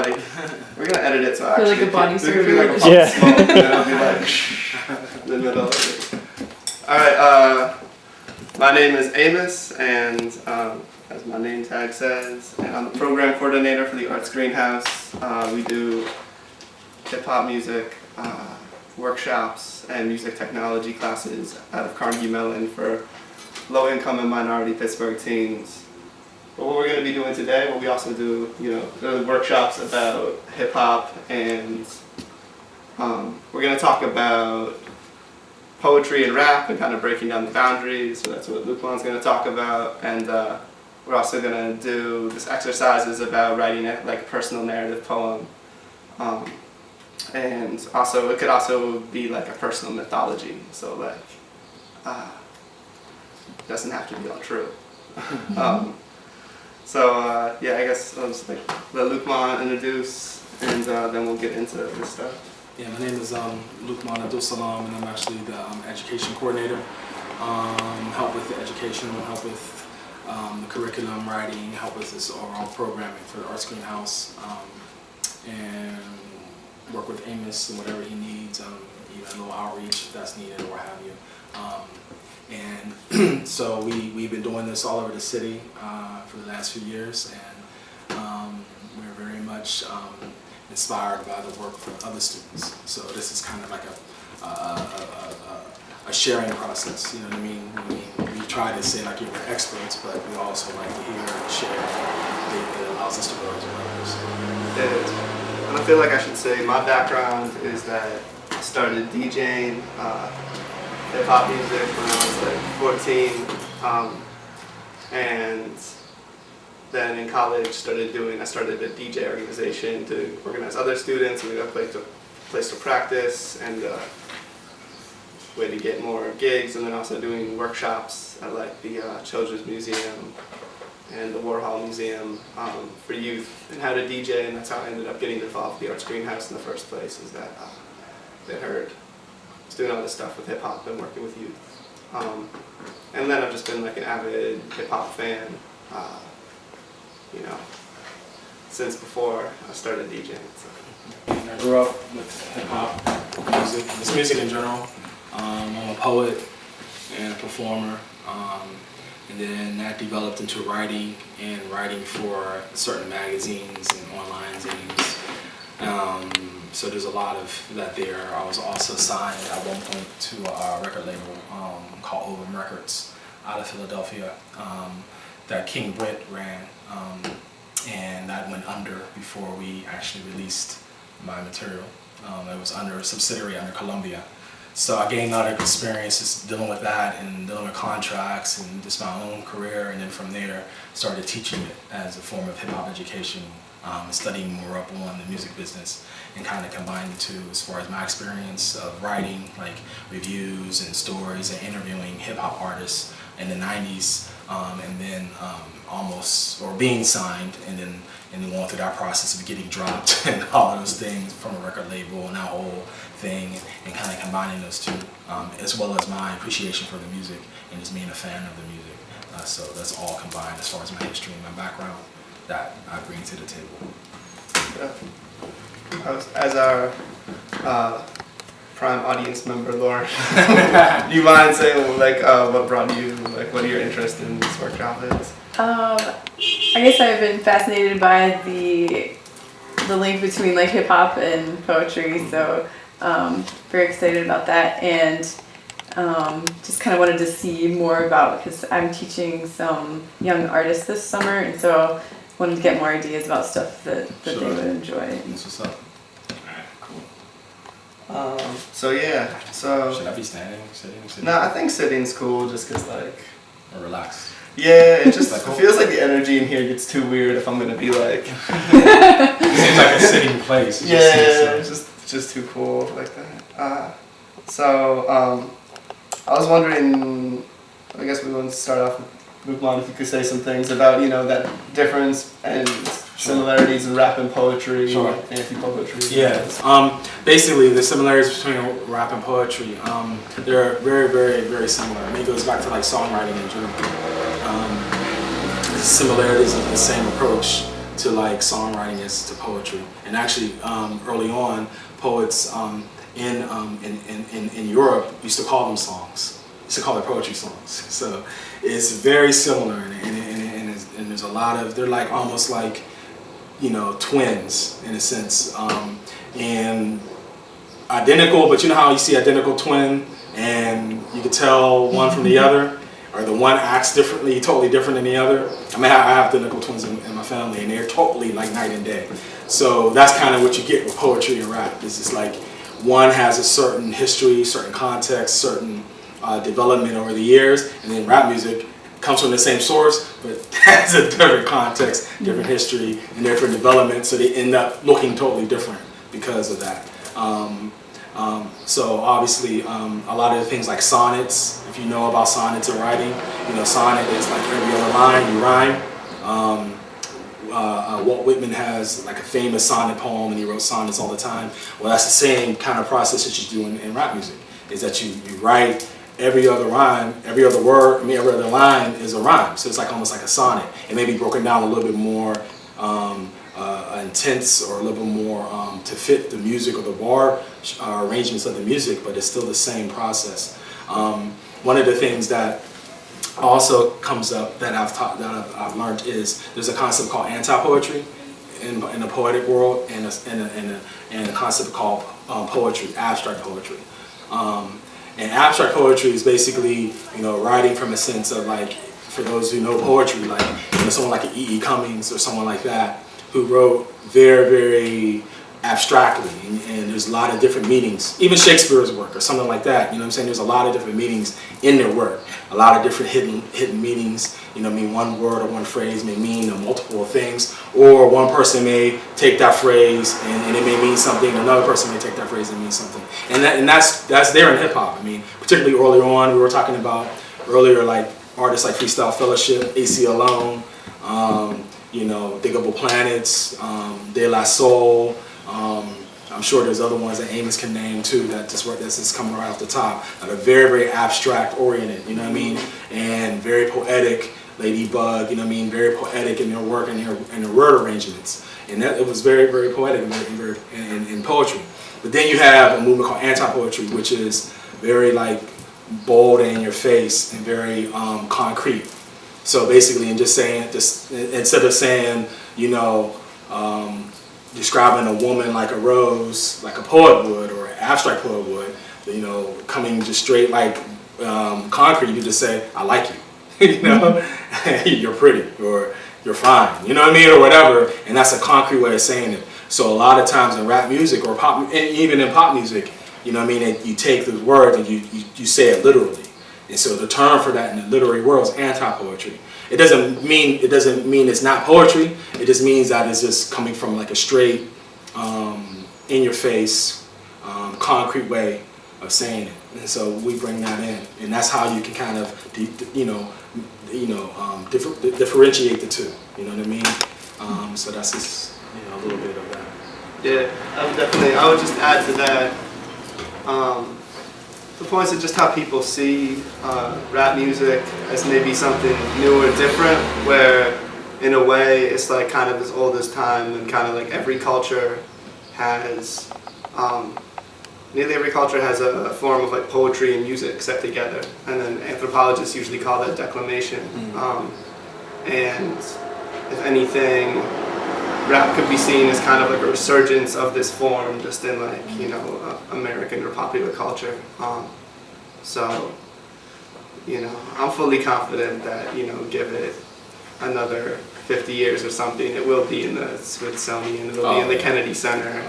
like, we're gonna edit it so Feel actually like a body it could be like a surgery. pop smoke, and then it'll be like in the middle of it. All right. My name is Amos, and as my name tag says, and I'm the program coordinator for the Arts Greenhouse. We do hip hop music workshops and music technology classes out of Carnegie Mellon for low-income and minority Pittsburgh teens. But what we're going to be doing today, well, we also do, workshops about hip hop, and we're going to talk about poetry and rap and kind of breaking down the boundaries. So that's what Luqman's going to talk about, and we're also going to do this exercise is about writing a personal narrative poem, and also it could also be like a personal mythology. So it doesn't have to be all true. I guess I'll just let Luqman introduce, and then we'll get into this stuff. Yeah, my name is Luqman Abdul Salam, and I'm actually the education coordinator. Help with the education, help with the curriculum writing, help with this overall programming for the Arts Greenhouse, and work with Amos and whatever he needs, even a little outreach if that's needed or what have you. And so we've been doing this all over the city for the last few years, and we're very much inspired by the work from other students. So this is kind of like a sharing process, you know what I mean? We try to say like we're experts, but we also like to hear and share. It allows us to grow as well. And I feel like I should say my background is that I started DJing hip hop music when I was like 14, and then in college I started a DJ organization to organize other students, and we got a place to practice and a way to get more gigs, and then also doing workshops at like the Children's Museum and the Warhol Museum for youth and how to DJ, and that's how I ended up getting involved with the Arts Greenhouse in the first place, is that they heard I was doing all this stuff with hip hop and working with youth. And then I've just been like an avid hip hop fan, since before I started DJing. So. I grew up with hip hop music, just music in general. I'm a poet and a performer, and then that developed into writing for certain magazines and online zines. So there's a lot of that there. I was also signed at one point to a record label called Ovum Records out of Philadelphia that King Britt ran, and that went under before we actually released my material. It was under a subsidiary under Columbia. So I gained a lot of experiences dealing with that and dealing with contracts and just my own career, and then from there started teaching it as a form of hip hop education, and studying more up on the music business, and kind of combined the two as far as my experience of writing like reviews and stories and interviewing hip hop artists in the 90s, and then being signed, and then going through that process of getting dropped and all of those things from a record label and that whole thing, and kind of combining those two, as well as my appreciation for the music and just being a fan of the music. So that's all combined as far as my history and my background that I bring to the table. As our prime audience member, Lauren, do you mind saying what brought you, what your interest in this workshop is? I guess I've been fascinated by the link between like hip hop and poetry, so very excited about that, and just kind of wanted to see more about, because I'm teaching some young artists this summer, and so wanted to get more ideas about stuff that they would enjoy. That's what's up. Cool. Should I be standing, sitting? No, I think sitting's cool, just because Or relax. Yeah, it just feels like the energy in here gets too weird if I'm gonna be like. It seems like a sitting place. It's just too cool like that. I was wondering, I guess we want to start off with Luqman, if you could say some things about that difference and similarities in rap and poetry, Sure. and anti-poetry. Yeah. Basically, the similarities between rap and poetry, they're very, very, very similar. I mean, it goes back to like songwriting in general. The similarities of the same approach to like songwriting as to poetry. And actually, early on, poets in Europe used to call them songs. Used to call it poetry songs. So it's very similar, and there's a lot of, they're like almost like, you know, twins in a sense, and identical. But you know how you see identical twin, and you can tell one from the other, or the one acts differently, totally different than the other. I mean, I have identical twins in my family, and they're totally like night and day. So that's kind of what you get with poetry and rap. It's just like one has a certain history, certain context, certain development over the years, and then rap music comes from the same source, but has a different context, different history, and different development, so they end up looking totally different because of that. So obviously, a lot of the things like sonnets, if you know about sonnets or writing, you know, sonnet is like every other line you rhyme. Walt Whitman has like a famous sonnet poem, and he wrote sonnets all the time. Well, that's the same kind of process that you do in rap music, is that you write every other rhyme, every other word, every other line is a rhyme. So it's like almost like a sonnet. It may be broken down a little bit more intense, or a little bit more to fit the music or the bar arrangements of the music, but it's still the same process. One of the things that also comes up that I've learned is there's a concept called anti-poetry in the poetic world, and a concept called poetry, abstract poetry. And abstract poetry is basically, you know, writing from a sense of like, for those who know poetry, like, you know, someone like an E.E. Cummings or someone like that, who wrote very, very abstractly, and there's a lot of different meanings. Even Shakespeare's work or something like that, you know what I'm saying? There's a lot of different meanings in their work, a lot of different hidden meanings. You know, I mean, one word or one phrase may mean multiple things, or one person may take that phrase and it may mean something, another person may take that phrase and mean something. And that's there in hip hop. I mean, particularly earlier on, we were talking about earlier, like artists like Freestyle Fellowship, AC Alone, you know, Diggable Planets, De La Soul. I'm sure there's other ones that Amos can name too, that's just coming right off the top, that are very, very abstract oriented, you know what I mean, and very poetic. Ladybug, you know what I mean, very poetic in their work and their word arrangements, and that it was very, very poetic in poetry. But then you have a movement called anti-poetry, which is very like bold and in your face and very concrete. So basically, instead of saying, you know, describing a woman like a rose, like a poet would, or an abstract poet would, you know, coming just straight like concrete, you just say, I like you. You know, you're pretty, or you're fine, you know what I mean, or whatever, and that's a concrete way of saying it. So a lot of times in rap music or pop, and even in pop music, you know what I mean, you take the word and you say it literally. And so the term for that in the literary world is anti-poetry. It doesn't mean it's not poetry. It just means that it's just coming from like a straight, in your face, concrete way of saying it. And so we bring that in, and that's how you can kind of, differentiate the two. You know what I mean? So that's just, you know, a little bit of that. Yeah, I would just add to that the points of just how people see rap music as maybe something new or different, where in a way it's like kind of as old as time, and kind of like every culture has. Nearly every culture has a form of like poetry and music set together, and then anthropologists usually call that declamation. And if anything, rap could be seen as kind of like a resurgence of this form, just in like, you know, American or popular culture. So, you know, I'm fully confident that, you know, give it another 50 years or something, it will be in the Smithsonian, it'll be in the Kennedy Center.